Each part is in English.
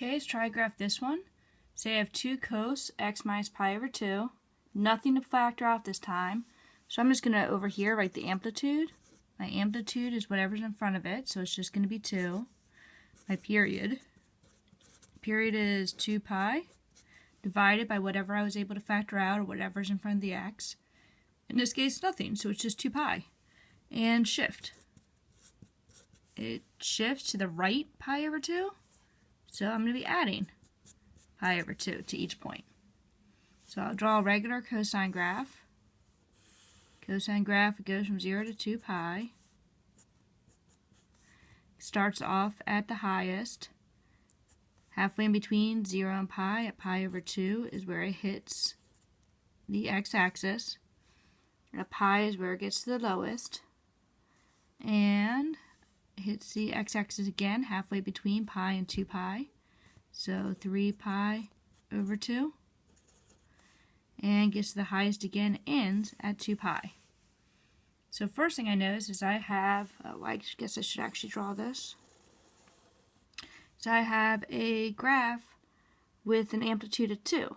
Okay, let's try to graph this one. Say I have 2 cos x minus pi over 2. Nothing to factor out this time. So I'm just going to, over here, write the amplitude. My amplitude is whatever's in front of it, so it's just going to be 2. My period. Period is 2 pi divided by whatever I was able to factor out or whatever's in front of the x. In this case, nothing, so it's just 2 pi. And shift. It shifts to the right pi over 2. So I'm going to be adding pi over 2 to each point. So I'll draw a regular cosine graph. Cosine graph, it goes from 0 to 2 pi. Starts off at the highest. Halfway in between 0 and pi, at pi over 2, is where it hits the x-axis. At pi is where it gets to the lowest. And it hits the x-axis again, halfway between pi and 2 pi. So 3 pi over 2. And gets to the highest again, ends at 2 pi. So first thing I notice is I have, I guess I should actually draw this. So I have a graph with an amplitude of 2.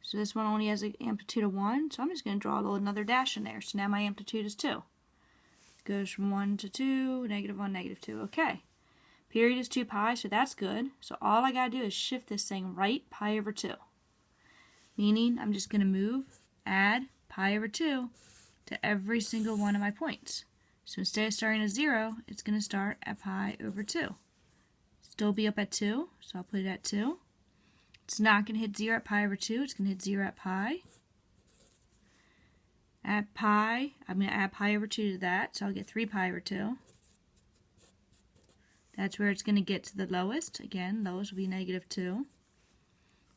So this one only has an amplitude of 1, so I'm just going to draw another dash in there. So now my amplitude is 2. It goes from 1 to 2, negative 1, negative 2. Okay. Period is 2 pi, so that's good. So all I got to do is shift this thing right pi over 2. Meaning I'm just going to add pi over 2 to every single one of my points. So instead of starting at 0, it's going to start at pi over 2. Still be up at 2, so I'll put it at 2. It's not going to hit 0 at pi over 2, it's going to hit 0 at pi. At pi, I'm going to add pi over 2 to that, so I'll get 3 pi over 2. That's where it's going to get to the lowest. Again, lowest will be negative 2.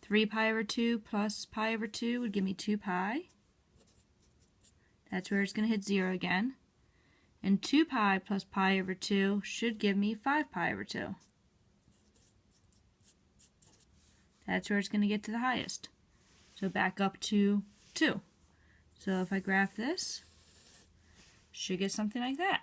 3 pi over 2 plus pi over 2 would give me 2 pi. That's where it's going to hit 0 again. And 2 pi plus pi over 2 should give me 5 pi over 2. That's where it's going to get to the highest. So back up to 2. So if I graph this, should get something like that.